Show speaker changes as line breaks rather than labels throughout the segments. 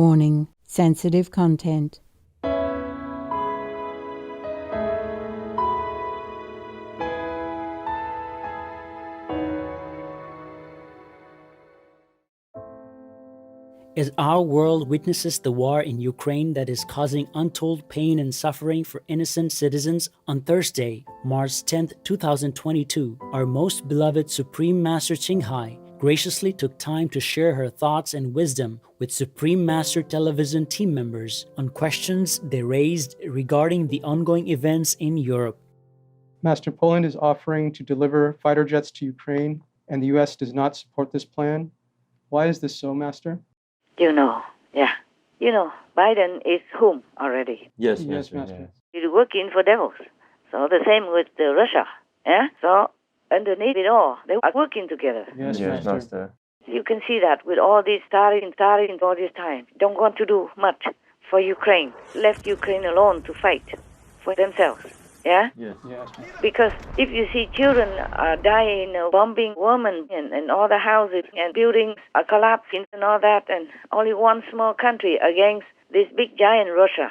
Warning: sensitive content.
As our world witnesses the war in Ukraine that is causing untold pain and suffering for innocent citizens, on Thursday, March 10, 2022, our most beloved Supreme Master Ching graciously took time to share her thoughts and wisdom with Supreme Master Television team members on questions they raised regarding the ongoing events in Europe.
Master, Poland is offering to deliver fighter jets to Ukraine, and the U.S. does not support this plan. Why is this so, Master?
Biden is home already.
Yes, Master. Yes.
He's working for devils. So the same with Russia. Yeah? So underneath it all, they are working together.
Yes, Master.
You can see that with all this starting all this time. Don't want to do much for Ukraine. Left Ukraine alone to fight for themselves. Yeah?
Yes, Master.
Because if you see children are dying, bombing women, and all the houses and buildings are collapsing and all that, and only one small country against this big giant Russia.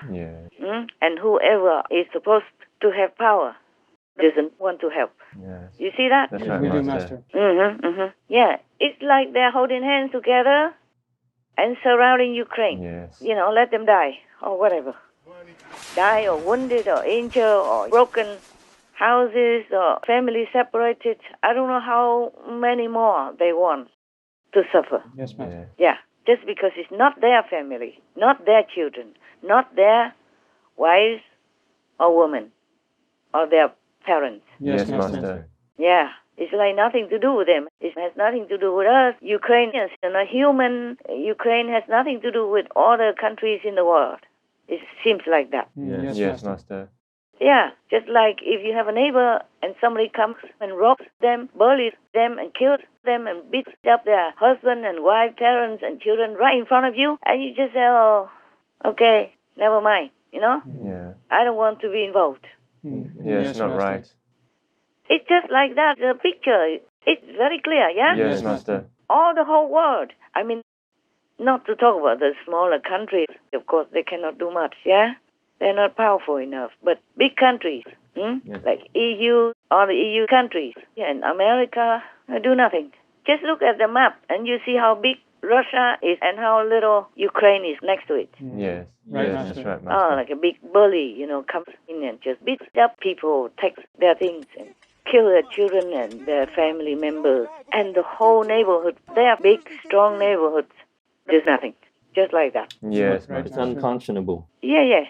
And whoever is supposed to have power doesn't want to help.
Yes.
You see that?
That's
Yes,
right,
we do,
Master.
Master.
Yeah, it's like they're holding hands together and surrounding Ukraine.
Yes.
Let them die or whatever. Die or wounded or injured or broken houses or family separated. I don't know how many more they want to suffer.
Yes, Master.
Yeah, just because it's not their family, not their children, not their wives or women or their parents.
Yes,
Yes, Master.
Yeah, it's like nothing to do with them. It has nothing to do with us. Ukrainians are not human. Ukraine has nothing to do with all the countries in the world. It seems like that.
Yes, Master.
Yeah, just like if you have a neighbor and somebody comes and robs them, bullies them and kills them and beats up their husband and wife, parents and children right in front of you, and you just say, oh, okay, never mind,
Yeah.
I don't want to be involved.
Yes, not
Master.
right.
It's just like that, the picture. It's very clear, yeah?
Yes, Master.
All the whole world. I mean, not to talk about the smaller countries. Of course, they cannot do much, yeah? They're not powerful enough. But big countries, like EU, all the EU countries, and America, do nothing. Just look at the map, and you see how big Russia is and how little Ukraine is next to it.
Yes.
Right,
Yes,
Master.
that's right,
Oh,
Master.
like a big bully, comes in and just beats up people, takes their things, and kill their children and their family members. And the whole neighborhood, they are big, strong neighborhoods. There's nothing. Just like that.
Yes,
Right,
Master.
Master.
Unconscionable.
Yeah.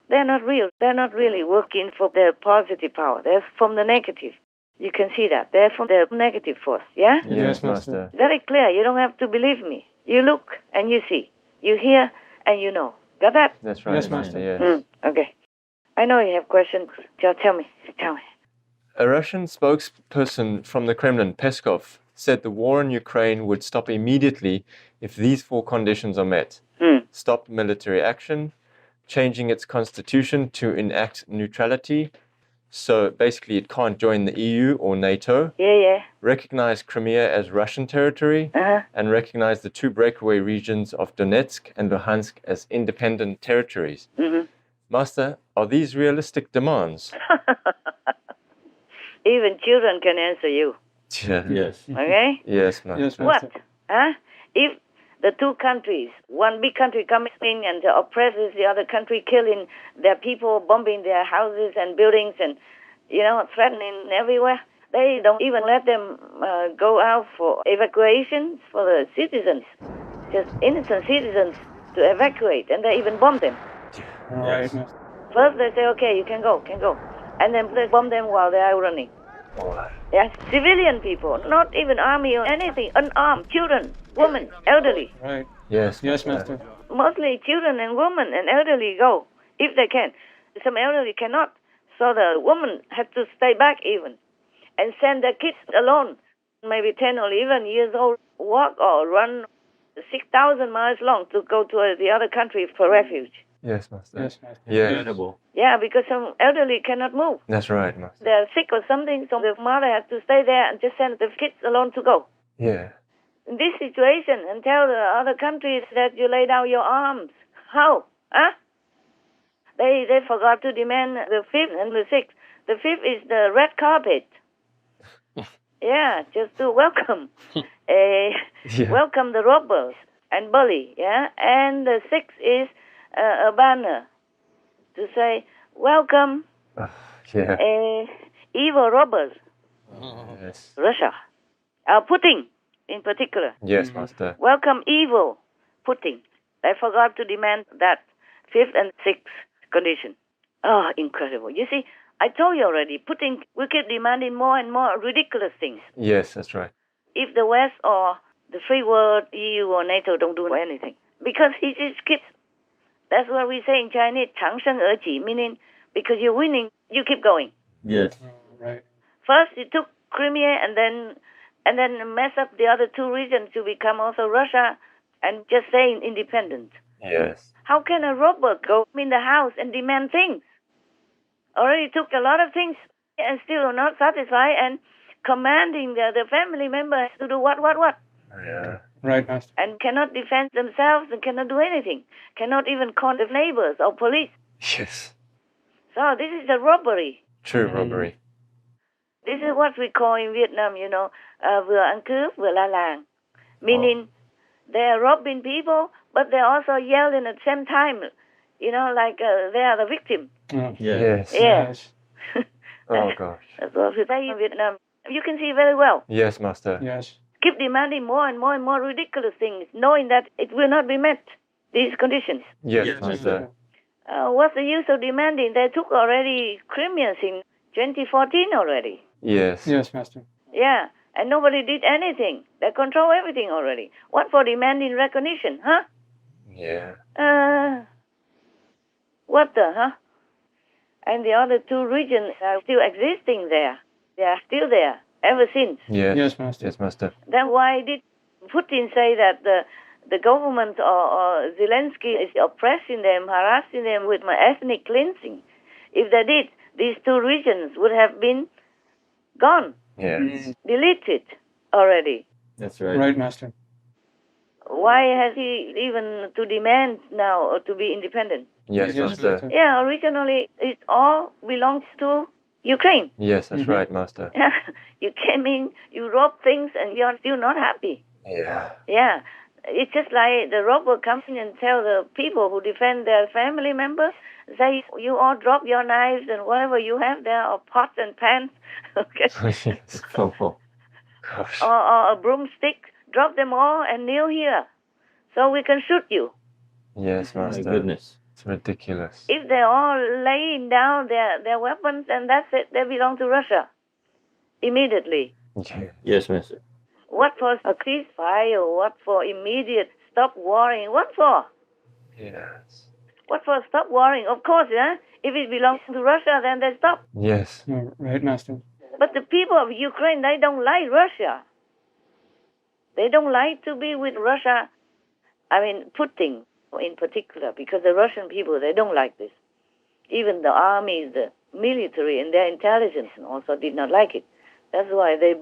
They're not real. They're not really working for their positive power. They're from the negative. You can see that. They're from the negative force, yeah?
Yes,
Yes, Master.
Master.
Very clear. You don't have to believe me. You look and you see. You hear and you know. Got that?
That's right,
Yes,
Master.
Master.
Yes.
Okay. I know you have questions. Just tell me.
A Russian spokesperson from the Kremlin, Peskov, said the war in Ukraine would stop immediately if these four conditions are met. Stop military action, changing its constitution to enact neutrality, so basically it can't join the EU or NATO,
Yeah.
recognize Crimea as Russian territory, and recognize the two breakaway regions of Donetsk and Luhansk as independent territories. Master, are these realistic demands?
Even children can answer you.
Yes.
Okay?
Yes, Master.
Yes, Master.
What? If the two countries, one big country comes in and oppresses the other country, killing their people, bombing their houses and buildings and, threatening everywhere, they don't even let them go out for evacuations for the citizens, just innocent citizens to evacuate, and they even bomb them.
All right, Master.
First they say, okay, you can go. And then they bomb them while they are running. Yeah, civilian people, not even army or anything, unarmed, children, women, elderly.
Right.
Yes,
Yes, Master.
Mostly children and women and elderly go, if they can. Some elderly cannot, so the woman has to stay back even and send their kids alone, maybe 10 or 11 years old, walk or run 6,000 miles long to go to the other country for refuge.
Yes, Master.
Yes, Master.
Yes.
Incredible.
Yeah, because some elderly cannot move.
That's right, Master.
They're sick or something, so the mother has to stay there and just send the kids alone to go.
Yeah.
in this situation and tell the other countries that you lay down your arms. How? Huh? They forgot to demand the fifth and the sixth. The fifth is the red carpet. Yeah, just to welcome, welcome the robbers and bully. Yeah, and the sixth is a banner to say welcome, evil robbers.
Yes.
Russia, Putin in particular.
Yes, Master.
Welcome evil Putin. They forgot to demand that fifth and sixth condition. Oh, incredible. You see, I told you already, Putin will keep demanding more and more ridiculous things.
Yes, that's right.
If the West or the free world, EU or NATO don't do anything. Because he just keeps, that's what we say in Chinese, 长胜而己, meaning because you're winning, you keep going.
Yes.
Right.
First, he took Crimea and then mess up the other two regions to become also Russia and just saying independent.
Yes.
How can a robber go in the house and demand things? Already took a lot of things and still not satisfied and commanding the family members to do what?
Yeah.
Right, Master.
And cannot defend themselves and cannot do anything. Cannot even call the neighbors or police.
Yes.
So this is a robbery.
True robbery.
This is what we call in Vietnam, vừa ăn cướp, vừa la làng. Meaning they are robbing people, but they're also yelling at the same time, like they are the victim.
Oh.
Yes.
Yeah.
Yes.
Oh gosh.
That's what we say in Vietnam. You can see very well.
Yes, Master.
Yes.
Keep demanding more and more and more ridiculous things, knowing that it will not be met, these conditions.
Yes,
Yes,
Master.
What's the use of demanding? They took already Crimea in 2014 already.
Yes.
Yes, Master.
Yeah, and nobody did anything. They control everything already. What for demanding recognition, huh?
Yeah.
What the, huh? And the other two regions are still existing there. They are still there ever since.
Yes.
Yes, Master.
Yes, Master.
Then why did Putin say that the government or Zelensky is oppressing them, harassing them with my ethnic cleansing? If they did, these two regions would have been gone,
Yes.
deleted already.
That's right.
Right, Master.
Why has he even to demand now or to be independent?
Yes, Master.
Yeah, originally it all belongs to Ukraine.
Yes, that's right, Master.
You came in, you robbed things, and you're still not happy.
Yeah.
Yeah, it's just like the robber comes in and tell the people who defend their family members, say, you all drop your knives and whatever you have there, or pots and pans, okay,
Yes.
Oh.
Gosh.
or a broomstick, drop them all and kneel here, so we can shoot you.
Yes,
My
Master.
goodness.
It's ridiculous.
If they're all laying down their weapons, and that's it, they belong to Russia immediately.
Yeah.
Yes, Master.
What for a ceasefire? What for immediate stop warring? What for?
Yes.
What for stop warring? Of course, yeah. If it belongs to Russia, then they stop.
Yes.
No, right, Master.
But the people of Ukraine, they don't like Russia. They don't like to be with Russia. I mean, Putin in particular, because the Russian people, they don't like this. Even the army, the military, and their intelligence also did not like it. That's why they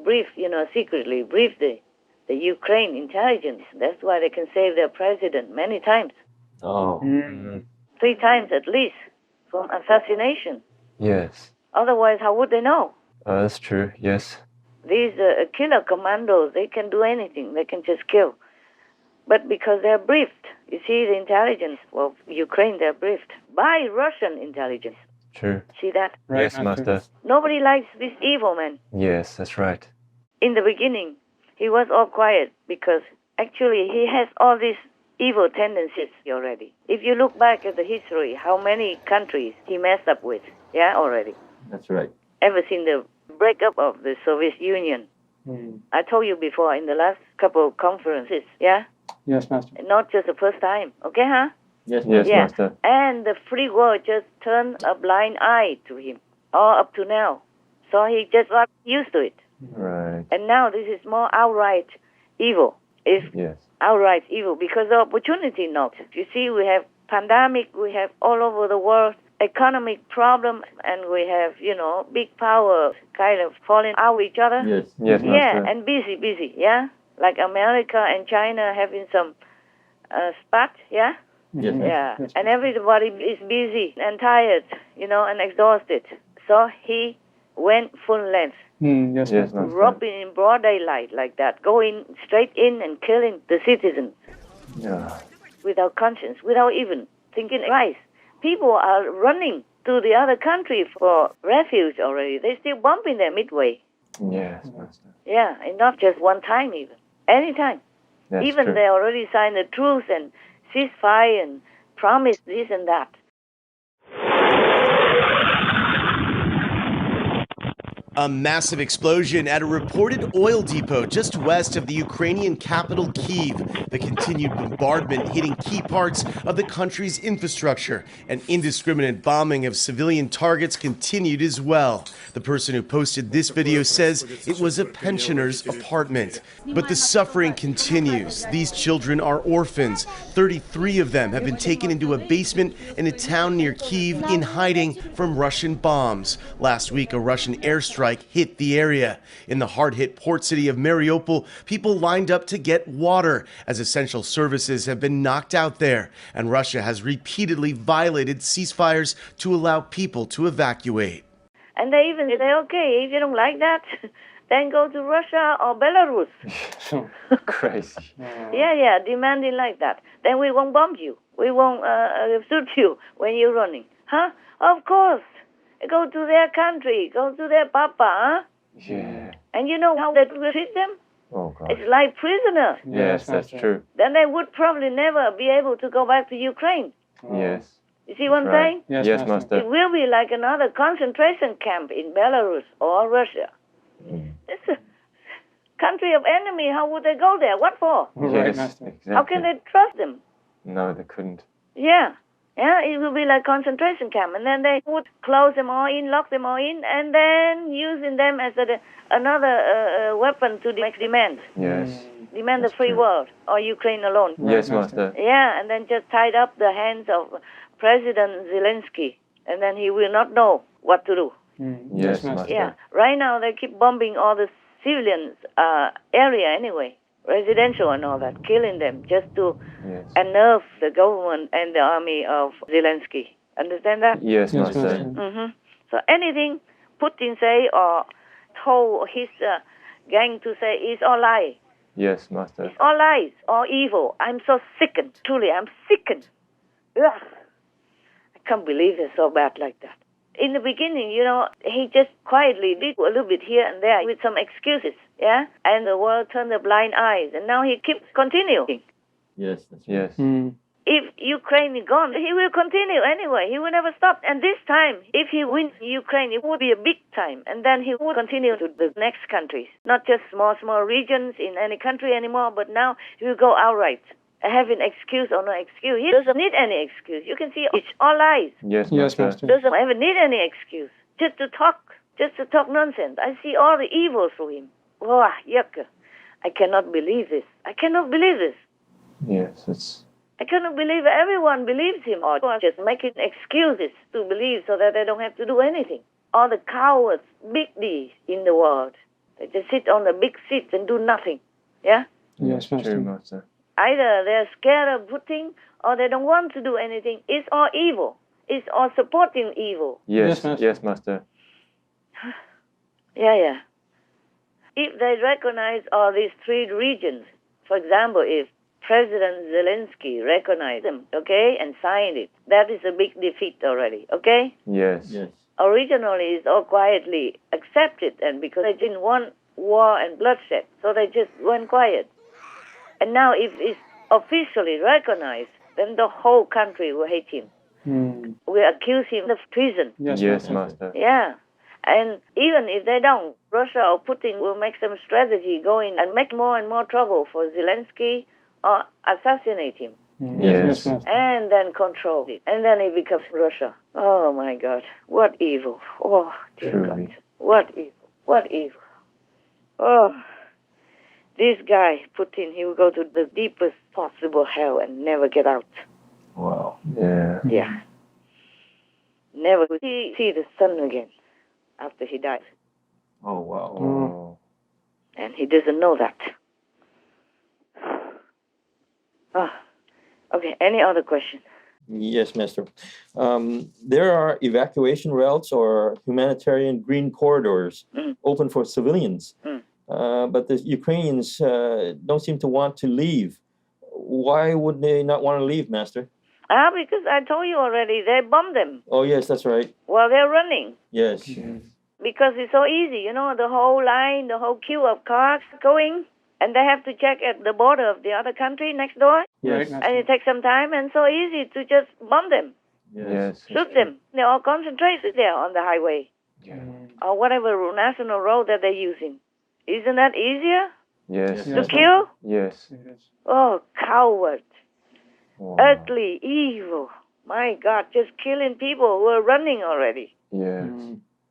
secretly briefed the Ukraine intelligence. That's why they can save their president many times.
Oh.
3 times at least from assassination.
Yes.
Otherwise, how would they know?
That's true. Yes.
These killer commandos, they can do anything. They can just kill. But because they're briefed, you see the intelligence of Ukraine, they're briefed by Russian intelligence.
True.
See that?
Right,
Yes, Master.
Nobody likes this evil man.
Yes, that's right.
In the beginning, he was all quiet because actually he has all these evil tendencies already. If you look back at the history, how many countries he messed up with, already.
That's right.
Ever since the breakup of the Soviet Union. I told you before in the last couple of conferences,
Yes, Master.
Not just the first time, okay, huh?
Yes,
Yes,
Yeah.
Master.
And the free world just turned a blind eye to him, all up to now. So he just got used to it.
Right.
And now this is more outright evil. It's
Yes.
outright evil because the opportunity knocks. You see, we have pandemic, we have all over the world economic problem, and we have, big power kind of falling out with each other.
Yes.
Yes, Master.
Yeah, and busy, Like America and China having some spat, yeah?
Yes.
Yeah,
Yes.
and everybody is busy and tired, and exhausted. So he went full length,
Yes,
Yes,
Master.
Master.
robbing in broad daylight like that, going straight in and killing the citizens
Yeah.
without conscience, without even thinking twice. People are running to the other country for refuge already. They're still bombing there midway.
Yes, Master.
Yeah, and not just one time even. Anytime.
That's
Even
true.
they already signed a truce and ceasefire and promised this and that.
A massive explosion at a reported oil depot just west of the Ukrainian capital Kyiv. The continued bombardment hitting key parts of the country's infrastructure, and indiscriminate bombing of civilian targets continued as well. The person who posted this video says it was a pensioner's apartment. But the suffering continues. These children are orphans. 33 of them have been taken into a basement in a town near Kyiv in hiding from Russian bombs. Last week, a Russian airstrike hit the area. In the hard-hit port city of Mariupol, people lined up to get water as essential services have been knocked out there, and Russia has repeatedly violated ceasefires to allow people to evacuate.
And they even say, okay, if you don't like that, then go to Russia or Belarus.
Crazy.
Yeah, demanding like that. Then we won't bomb you. We won't shoot you when you're running. Huh? Of course. Go to their country. Go to their papa, huh?
Yeah.
And you know how they treat them?
Oh, God.
It's like prisoners.
Yes, that's true.
Then they would probably never be able to go back to Ukraine.
Yes.
You see what I'm
Right.
saying?
Yes,
Yes,
Master.
Master.
It will be like another concentration camp in Belarus or Russia. It's a country of enemy. How would they go there? What for?
Right,
Yes,
Master.
exactly.
How can they trust them?
No, they couldn't.
Yeah, it will be like concentration camp, and then they would close them all in, lock them all in, and then using them as another weapon to make demands.
Yes.
Demand the
That's
free
true.
world or Ukraine alone.
Yes,
Master.
Master.
Yeah, and then just tied up the hands of President Zelensky, and then he will not know what to do.
Yes,
Master.
Master.
Yeah, right now they keep bombing all the civilians area anyway, residential and all that, killing them just to
Yes.
unnerve the government and the army of Zelensky. Understand that?
Yes,
Yes,
Master.
Master.
So anything Putin say or told his gang to say is all lie.
Yes, Master.
It's all lies, all evil. I'm so sickened. Truly, I'm sickened. Ugh. I can't believe it's so bad like that. In the beginning, he just quietly did a little bit here and there with some excuses, yeah? And the world turned a blind eye, and now he keeps continuing.
Yes, that's right.
Yes.
If Ukraine is gone, he will continue anyway. He will never stop. And this time, if he wins Ukraine, it would be a big time. And then he would continue to the next countries. Not just small regions in any country anymore, but now he will go outright. Having excuse or no excuse. He doesn't need any excuse. You can see it's all lies.
Yes,
Yes,
Master.
Master.
Doesn't ever need any excuse. Just to talk nonsense. I see all the evil through him. Oh, yuck. I cannot believe this. I cannot believe this.
Yes, it's...
I cannot believe everyone believes him or just making excuses to believe so that they don't have to do anything. All the cowards, big D's in the world. They just sit on the big seats and do nothing. Yeah?
Yes, Master.
True, Master.
Either they're scared of Putin or they don't want to do anything. It's all evil. It's all supporting evil.
Yes,
Yes, Master.
yes, Master.
Yeah. If they recognize all these three regions, for example, if President Zelensky recognized them, okay, and signed it, that is a big defeat already, okay?
Yes.
Yes.
Originally, it's all quietly accepted, and because they didn't want war and bloodshed, so they just went quiet. And now, if it's officially recognized, then the whole country will hate him. We accuse him of treason.
Yes, Master.
Yeah. And even if they don't, Russia or Putin will make some strategy going and make more and more trouble for Zelensky or assassinate him.
Yes.
Master.
And then control it. And then it becomes Russia. Oh, my God. What evil. Oh, dear
Truly.
God. What evil. What evil. Oh, this guy, Putin, he will go to the deepest possible hell and never get out.
Wow. Yeah.
Yeah. Never will he see the sun again after he dies.
Oh, wow.
Oh.
And he doesn't know that. Oh, okay. Any other question?
Yes, Master. There are evacuation routes or humanitarian green corridors open for civilians, but the Ukrainians don't seem to want to leave. Why would they not want to leave, Master?
Because I told you already, they bombed them
Oh, yes, that's right.
while they're running.
Yes.
Because it's so easy, the whole line, the whole queue of cars going, and they have to check at the border of the other country next door.
Yes.
Right,
And it takes some time, and so easy to just bomb them,
Yes.
shoot them. They're all concentrated there on the highway or whatever national road that they're using. Isn't that easier
Yes.
to kill?
Yes.
It is.
Oh, coward,
Wow.
ugly, evil. My God, just killing people who are running already.
Yes.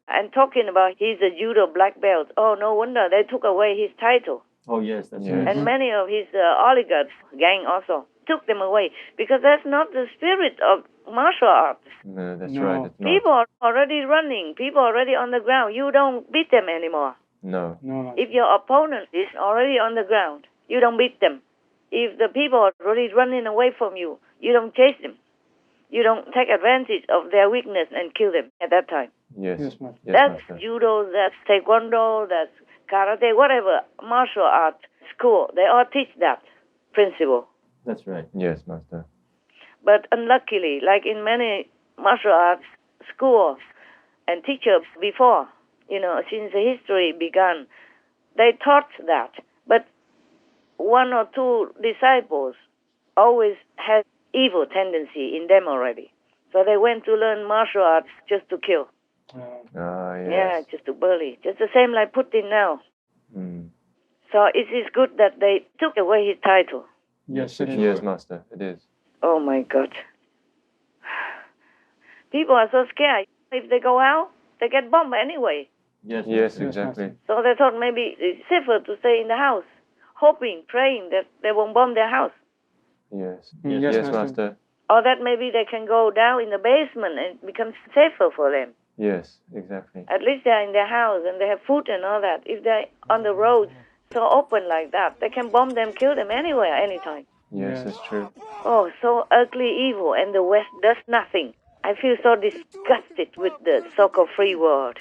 And talking about he's a judo black belt. Oh, no wonder they took away his title.
Oh, yes, that's
Yes.
right.
And many of his oligarchs gang also took them away because that's not the spirit of martial arts.
No, that's
No.
right. It's not.
People are already running. People are already on the ground. You don't beat them anymore.
No.
No.
If your opponent is already on the ground, you don't beat them. If the people are already running away from you, you don't chase them. You don't take advantage of their weakness and kill them at that time.
Yes.
Yes, Master.
Yes,
That's
Master.
judo, that's taekwondo, that's karate, whatever martial art school. They all teach that principle.
That's right.
Yes, Master.
But unluckily, like in many martial arts schools and teachers before, since the history began, they taught that. But one or two disciples always had evil tendency in them already. So they went to learn martial arts just to kill.
Ah, yes.
Yeah, just to bully. Just the same like Putin now.
Mm.
So it is good that they took away his title.
Yes, it is.
Yes, Master. It is.
Oh my God. People are so scared. If they go out, they get bombed anyway.
Yes,
Yes,
Yes,
exactly.
Master.
So they thought maybe it's safer to stay in the house, hoping, praying that they won't bomb their house.
Yes.
Yes,
Yes,
Master.
Master.
Or that maybe they can go down in the basement and it becomes safer for them.
Yes, exactly.
At least they're in their house and they have food and all that. If they're on the road so open like that, they can bomb them, kill them anywhere, anytime.
Yes,
Yes.
it's true.
Oh, so ugly, evil, and the West does nothing. I feel so disgusted with the so-called free world.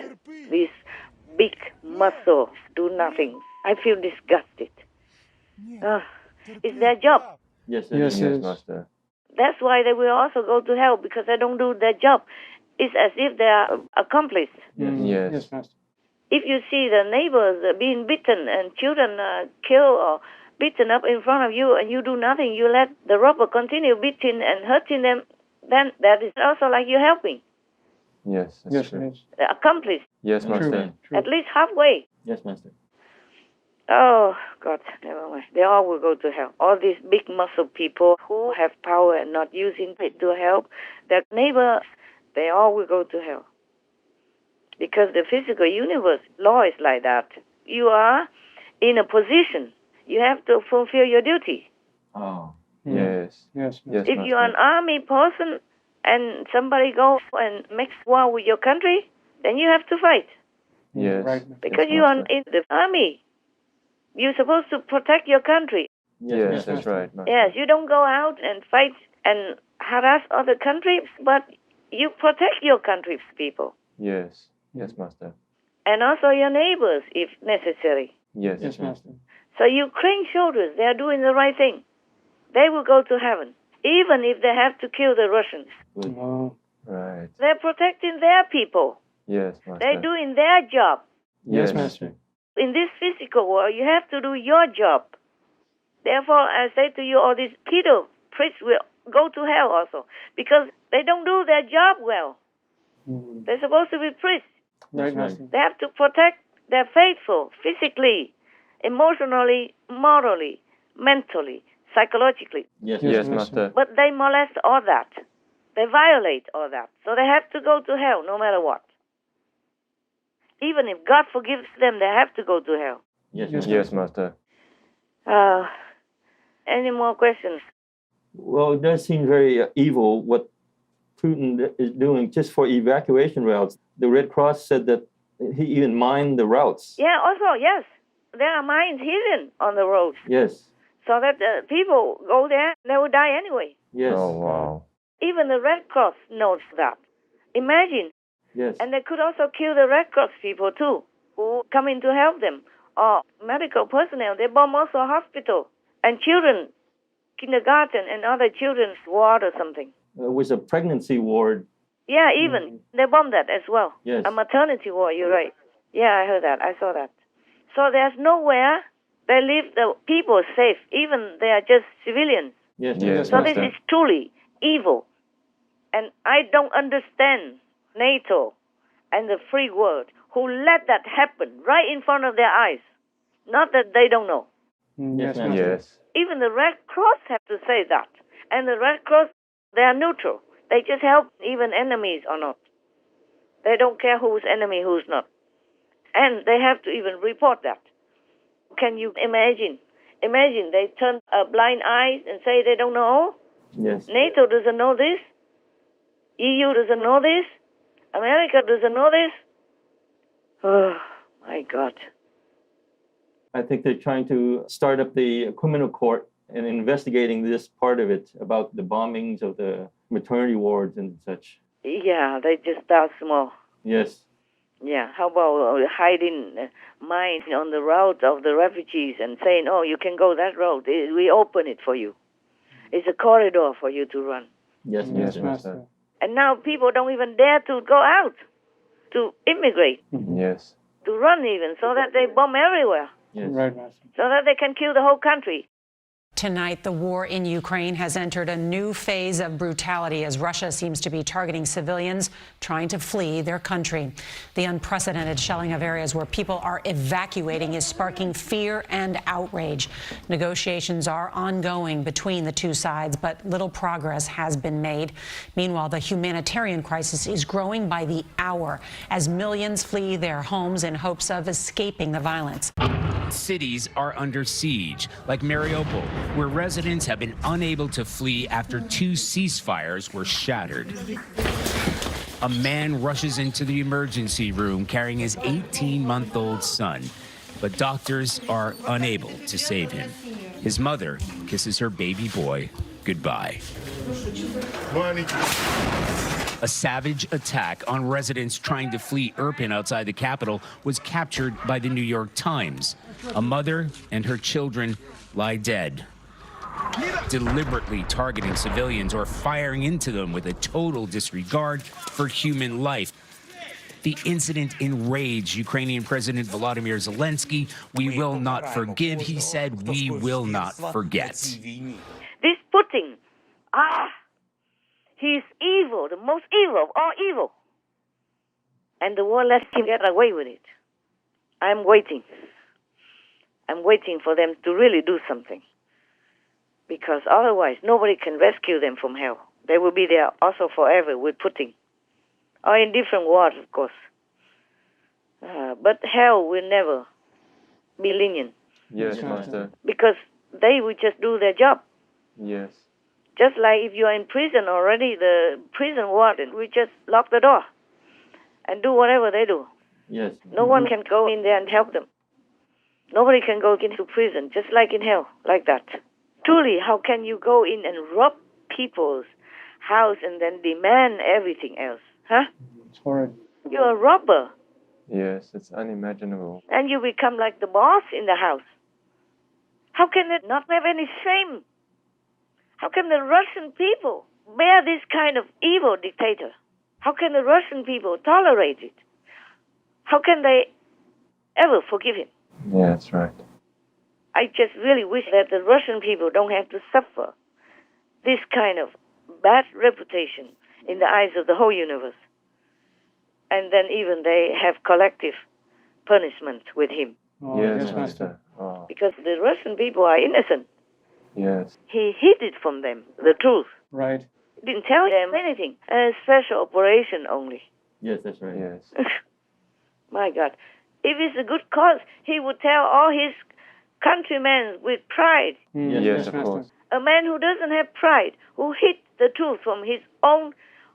These big muscles do nothing. I feel disgusted. It's their job.
Yes,
Yes, it
Yes,
is.
Master.
That's why they will also go to hell, because they don't do their job. It's as if they are accomplices.
Yes.
Yes, Master.
If you see the neighbors being beaten and children killed or beaten up in front of you and you do nothing, you let the robber continue beating and hurting them, then that is also like you're helping.
Yes, that's
Yes,
true.
it is.
The accomplice,
Yes,
True.
Master.
True.
at least halfway.
Yes, Master.
Oh, God, never mind. They all will go to hell. All these big muscle people who have power and not using it to help their neighbor, they all will go to hell. Because the physical universe law is like that. You are in a position. You have to fulfill your duty.
Oh.
Yes.
Yes,
Yes,
If you're an army person and somebody go and makes war with your country, then you have to fight.
Yes.
Right.
Because
Yes,
you are
Master.
in the army. You're supposed to protect your country.
Yes, that's
Master.
right, Master.
Yes, you don't go out and fight and harass other countries, but you protect your country's people.
Yes. Yes, Master.
And also your neighbors, if necessary.
Yes.
Yes, Master.
So Ukraine soldiers, they are doing the right thing. They will go to heaven, even if they have to kill the Russians.
Oh,
Right.
They're protecting their people.
Yes, Master.
They're doing their job.
yes, Master.
In this physical world, you have to do your job. Therefore, I say to you, all these pedo priests will go to hell also, because they don't do their job well. They're supposed to be priests.
Right, Master.
They have to protect their faithful physically, emotionally, morally, mentally, psychologically.
Yes,
Yes,
Master.
Master.
But they molest all that. They violate all that. So they have to go to hell no matter what. Even if God forgives them, they have to go to hell.
Yes,
Yes,
Master.
Yes, Master.
Any more questions?
Well, it does seem very evil what Putin is doing just for evacuation routes. The Red Cross said that he even mined the routes.
Yeah, also, yes. There are mines hidden on the roads.
Yes.
so that people go there, they will die anyway.
Yes.
Oh, wow.
Even the Red Cross knows that. Imagine.
Yes.
And they could also kill the Red Cross people too, who come in to help them, or medical personnel. They bomb also hospital and children, kindergarten and other children's ward or something.
It was a pregnancy ward.
Yeah, even they bomb that as well.
Yes.
A maternity ward. You're right. Yeah, I heard that. I saw that. So there's nowhere they leave the people safe, even they are just civilians.
Yes.
Yes,
So this
Master.
is truly evil. And I don't understand NATO and the free world who let that happen right in front of their eyes. Not that they don't know.
Yes,
ma'am.
Master.
Yes.
Even the Red Cross have to say that. And the Red Cross, they are neutral. They just help even enemies or not. They don't care who's enemy, who's not. And they have to even report that. Can you imagine? Imagine they turn a blind eye and say they don't know.
Yes.
NATO doesn't know this. EU doesn't know this. America doesn't know this. Oh, my God.
I think they're trying to start up the criminal court and investigating this part of it about the bombings of the maternity wards and such.
Yeah, they just start small.
Yes.
Yeah, how about hiding mines on the route of the refugees and saying, oh, you can go that road. We open it for you. It's a corridor for you to run.
Yes,
Yes,
Master.
Master.
And now people don't even dare to go out to immigrate,
Yes.
to run even, so that they bomb everywhere,
Yes.
Right, Master.
so that they can kill the whole country.
Tonight, the war in Ukraine has entered a new phase of brutality as Russia seems to be targeting civilians trying to flee their country. The unprecedented shelling of areas where people are evacuating is sparking fear and outrage. Negotiations are ongoing between the two sides, but little progress has been made. Meanwhile, the humanitarian crisis is growing by the hour as millions flee their homes in hopes of escaping the violence.
Cities are under siege, like Mariupol, where residents have been unable to flee after 2 ceasefires were shattered. A man rushes into the emergency room carrying his 18-month-old son, but doctors are unable to save him. His mother kisses her baby boy goodbye. A savage attack on residents trying to flee Irpin outside the capital was captured by the New York Times. A mother and her children lie dead, deliberately targeting civilians or firing into them with a total disregard for human life. The incident enraged Ukrainian President Volodymyr Zelensky. We will not forgive, he said. We will not forget.
This Putin, he's evil, the most evil of all evil. And the world lets him get away with it. I'm waiting. I'm waiting for them to really do something. Because otherwise, nobody can rescue them from hell. They will be there also forever with Putin. Or in different wars, of course. But hell will never be lenient.
Yes, Master.
Because they will just do their job.
Yes.
Just like if you are in prison already, the prison warden will just lock the door and do whatever they do.
Yes.
No one can go in there and help them. Nobody can go into prison, just like in hell, like that. Truly, how can you go in and rob people's house and then demand everything else? Huh?
It's horrid.
You're a robber.
Yes, it's unimaginable.
And you become like the boss in the house. How can they not have any shame? How can the Russian people bear this kind of evil dictator? How can the Russian people tolerate it? How can they ever forgive him?
Yeah, that's right.
I just really wish that the Russian people don't have to suffer this kind of bad reputation in the eyes of the whole universe. And then even they have collective punishment with him.
Oh,
Yes,
Master.
Master. Oh,
Because the Russian people are innocent.
yes.
He hid it from them, the truth.
Right.
Didn't tell them anything. A special operation only.
Yes, that's right.
Yes.
My God. If it's a good cause, he would tell all his countrymen with pride.
Yes, of course.
A man who doesn't have pride, who hid the truth from his own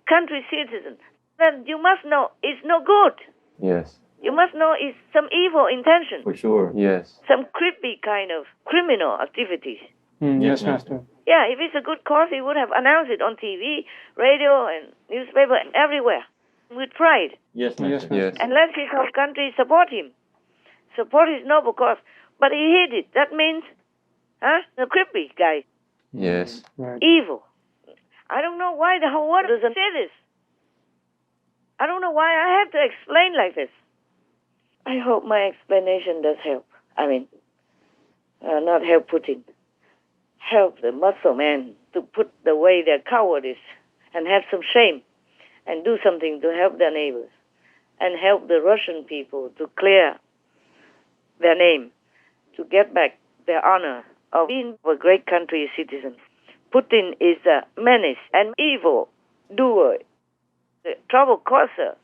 country citizens, then you must know it's no good.
Yes.
You must know it's some evil intention,
For sure.
Yes.
some creepy kind of criminal activities.
Yes, Master.
Yeah, if it's a good cause, he would have announced it on TV, radio, and newspaper, everywhere, with pride.
Yes, Master.
Yes, Master.
Yes.
And let his whole country support him, support his noble cause. But he hid it. That means, the creepy guy,
Yes.
Right.
evil. I don't know why the whole world doesn't say this. I don't know why I have to explain like this. I hope my explanation does help. I mean, not help Putin. Help the muscle man to put away their cowardice and have some shame and do something to help their neighbors and help the Russian people to clear their name, to get back their honor of being a great country citizen. Putin is a menace and evil doer, a trouble causer,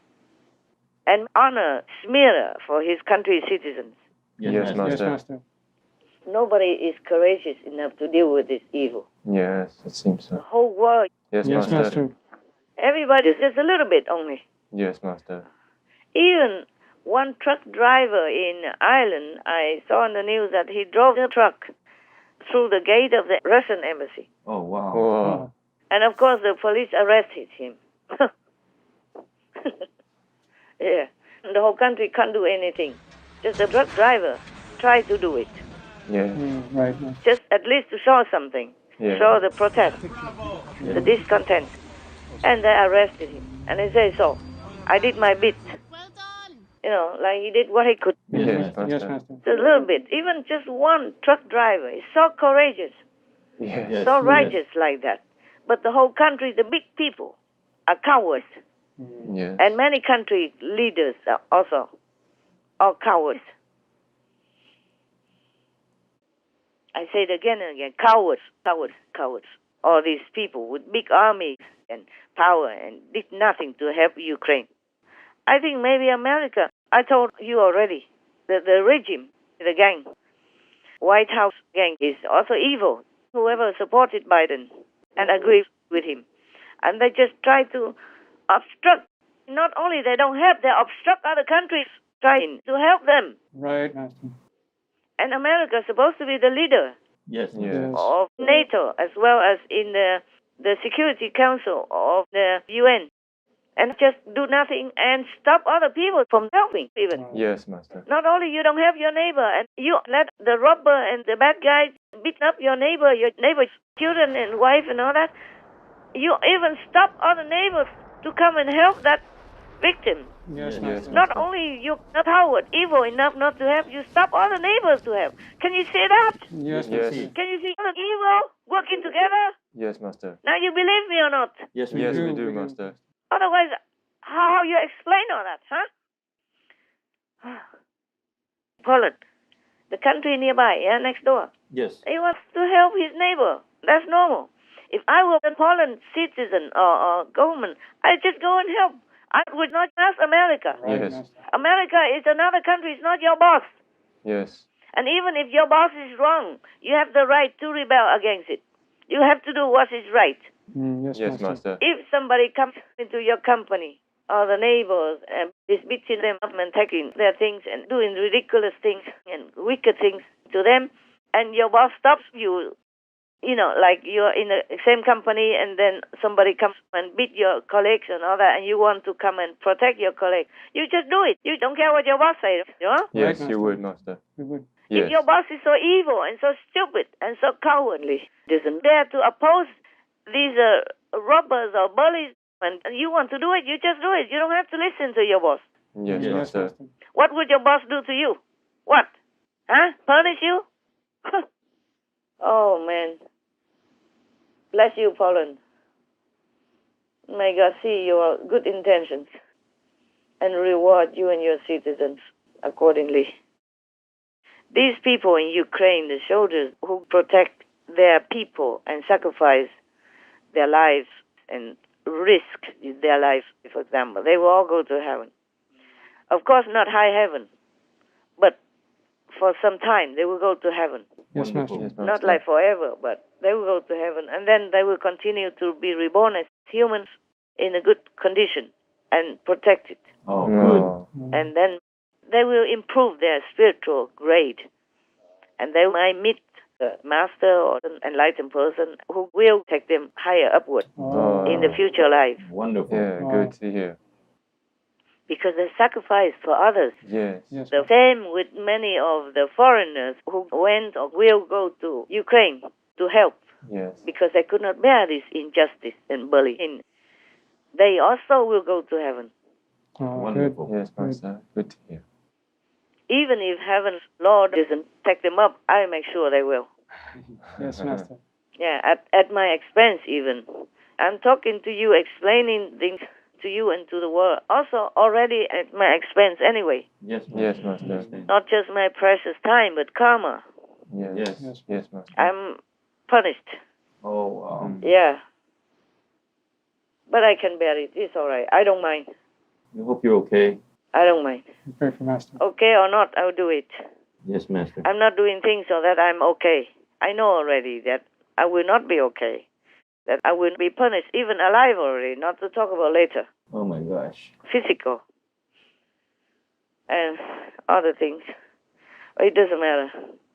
and honor smearer for his country's citizens.
Yes,
Yes,
Master.
Master.
Nobody is courageous enough to deal with this evil.
Yes, it seems
The
so.
whole world,
Yes,
Yes,
Master.
Master.
everybody is just a little bit only.
Yes, Master.
Even one truck driver in Ireland, I saw on the news that he drove the truck through the gate of the Russian embassy.
Oh, wow.
Whoa.
And of course the police arrested him. Yeah. The whole country can't do anything. Just the truck driver tried to do it.
Yes.
Right, Master.
Just at least to show something.
Yeah.
Show the protest, the discontent. And they arrested him. And they say, so, I did my bit. You know, like he did what he could.
Yes,
Yes,
Master.
Master.
Just a little bit. Even just one truck driver is so courageous,
Yes.
Yes.
so righteous like that. But the whole country, the big people, are cowards.
Yes.
And many country leaders are also are cowards. I say it again and again, cowards, cowards, cowards. All these people with big armies and power and did nothing to help Ukraine. I think maybe America, I told you already, the regime, the gang, White House gang is also evil. Whoever supported Biden and agreed with him. And they just try to obstruct. Not only they don't help, they obstruct other countries trying to help them.
Right, Master.
And America is supposed to be the leader
Yes.
Yes.
of NATO as well as in the Security Council of the UN. And just do nothing and stop other people from helping even.
Yes, Master.
Not only you don't help your neighbor and you let the robber and the bad guys beat up your neighbor's children and wife and all that, you even stop other neighbors to come and help that victim.
Yes,
Yes.
Master.
Not only you're not coward, evil enough not to help, you stop other neighbors to help. Can you see that?
Yes,
Yes.
Master.
Can you see the evil working together?
Yes, Master.
Now you believe me or not?
Yes, we
Yes,
do.
we do, Master.
Otherwise, how you explain all that, huh? Poland, the country nearby, next door.
Yes.
He wants to help his neighbor. That's normal. If I were a Poland citizen or government, I'd just go and help. I would not ask America.
Right,
Yes.
Master.
America is another country, it's not your boss.
Yes.
And even if your boss is wrong, you have the right to rebel against it. You have to do what is right.
Yes,
Yes,
Master.
Master.
If somebody comes into your company or the neighbors and is beating them up and taking their things and doing ridiculous things and wicked things to them, and your boss stops you, you know, like you're in the same company and then somebody comes and beat your colleagues and all that, and you want to come and protect your colleague, you just do it. You don't care what your boss says, you know?
Yes,
Right,
you
Master.
would, Master.
We would.
Yes.
If your boss is so evil and so stupid and so cowardly, doesn't dare to oppose these robbers or bullies, and you want to do it, you just do it. You don't have to listen to your boss.
Yes,
Yes,
Yes,
Master.
Master.
What would your boss do to you? What? Huh? Punish you? Oh, man. Bless you, Poland. May God see your good intentions and reward you and your citizens accordingly. These people in Ukraine, the soldiers who protect their people and sacrifice their lives and risk their lives, for example, they will all go to heaven. Of course, not high heaven, but for some time they will go to heaven.
Yes, Master.
Yes, Master.
Not like forever, but they will go to heaven. And then they will continue to be reborn as humans in a good condition and protected.
Oh, good.
Oh.
And then they will improve their spiritual grade. And they might meet a master or an enlightened person who will take them higher upward in the future life.
Wonderful.
Yeah, good to hear.
Because they sacrifice for others.
Yes.
Yes.
The same with many of the foreigners who went or will go to Ukraine to help
Yes.
because they could not bear this injustice and bullying. They also will go to heaven.
Wonderful.
Yes, Master. Good to hear.
Even if heaven's Lord doesn't take them up, I make sure they will.
Yes, Master.
Yeah, at my expense even. I'm talking to you, explaining things to you and to the world. Also already at my expense anyway.
Yes,
Yes, Master.
Not just my precious time, but karma.
Yes.
Yes.
Yes, yes Master.
I'm punished.
Oh, wow.
Yeah. But I can bear it. It's all right. I don't mind.
I hope you're okay.
I don't mind.
We pray for Master.
Okay or not, I'll do it.
Yes, Master.
I'm not doing things so that I'm okay. I know already that I will not be okay. That I will be punished, even alive already, not to talk about later.
Oh, my gosh.
Physical. And other things. It doesn't matter.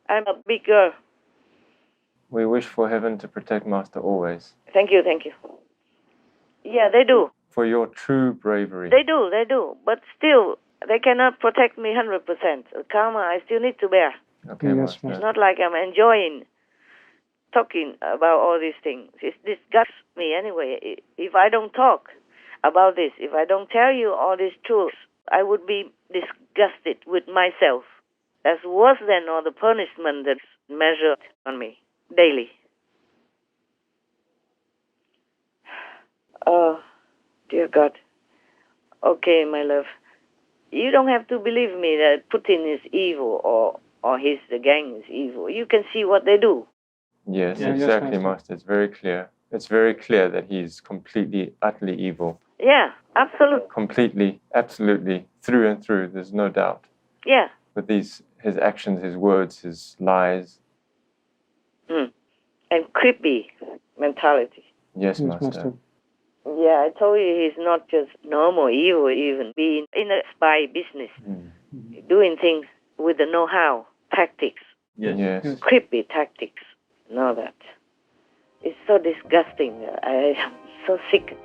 I'm a big girl.
We wish for heaven to protect Master always.
Thank you, thank you. Yeah, they do.
For your true bravery.
They do. But still, they cannot protect me 100%. Karma, I still need to bear.
Okay,
Yes,
Master.
It's not like I'm enjoying talking about all these things. It disgusts me anyway. If I don't talk about this, if I don't tell you all these truths, I would be disgusted with myself. That's worse than all the punishment that's measured on me daily. Oh, dear God. Okay, my love. You don't have to believe me that Putin is evil or the gang is evil. You can see what they do.
Yes,
Yeah, yes,
exactly,
Master.
Master. It's very clear. It's very clear that he's completely, utterly evil.
Yeah, absolutely.
Completely, absolutely, through and through. There's no doubt.
Yeah.
With his actions, his words, his lies.
And creepy mentality.
Yes,
Yes,
Master.
Master.
Yeah, I told you he's not just normal evil, even being in a spy business, doing things with the know-how, tactics,
Yes.
creepy tactics, and all that. It's so disgusting. I am so sick.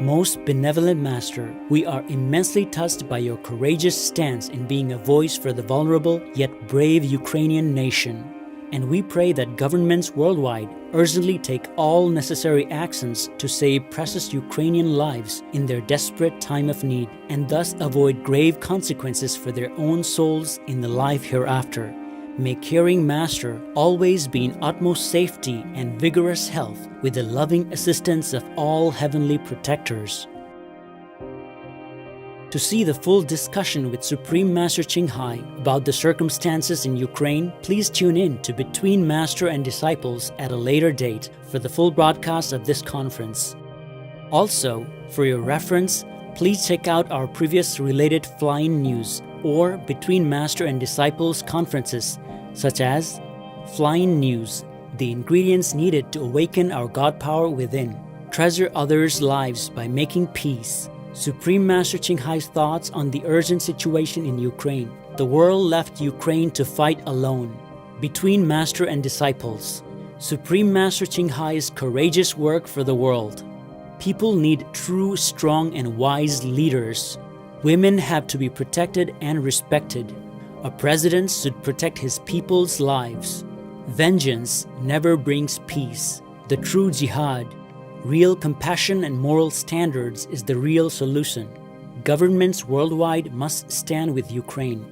Most benevolent Master, we are immensely touched by your courageous stance in being a voice for the vulnerable yet brave Ukrainian nation. And we pray that governments worldwide urgently take all necessary actions to save precious Ukrainian lives in their desperate time of need, and thus avoid grave consequences for their own souls in the life hereafter. May caring Master always be in utmost safety and vigorous health with the loving assistance of all heavenly protectors. To see the full discussion with Supreme Master Ching about the circumstances in Ukraine, please tune in to Between Master and Disciples at a later date for the full broadcast of this conference. Also, for your reference, please check out our previous related fly-in news or Between Master and Disciples conferences, such as Fly-in News, the ingredients needed to awaken our God power within, Treasure Others' Lives by Making Peace, Supreme Master Ching Hai's thoughts on the urgent situation in Ukraine. The world left Ukraine to fight alone. Between Master and Disciples. Supreme Master Ching Hai's courageous work for the world. People need true, strong, and wise leaders. Women have to be protected and respected. A president should protect his people's lives. Vengeance never brings peace. The true jihad, real compassion and moral standards, is the real solution. Governments worldwide must stand with Ukraine.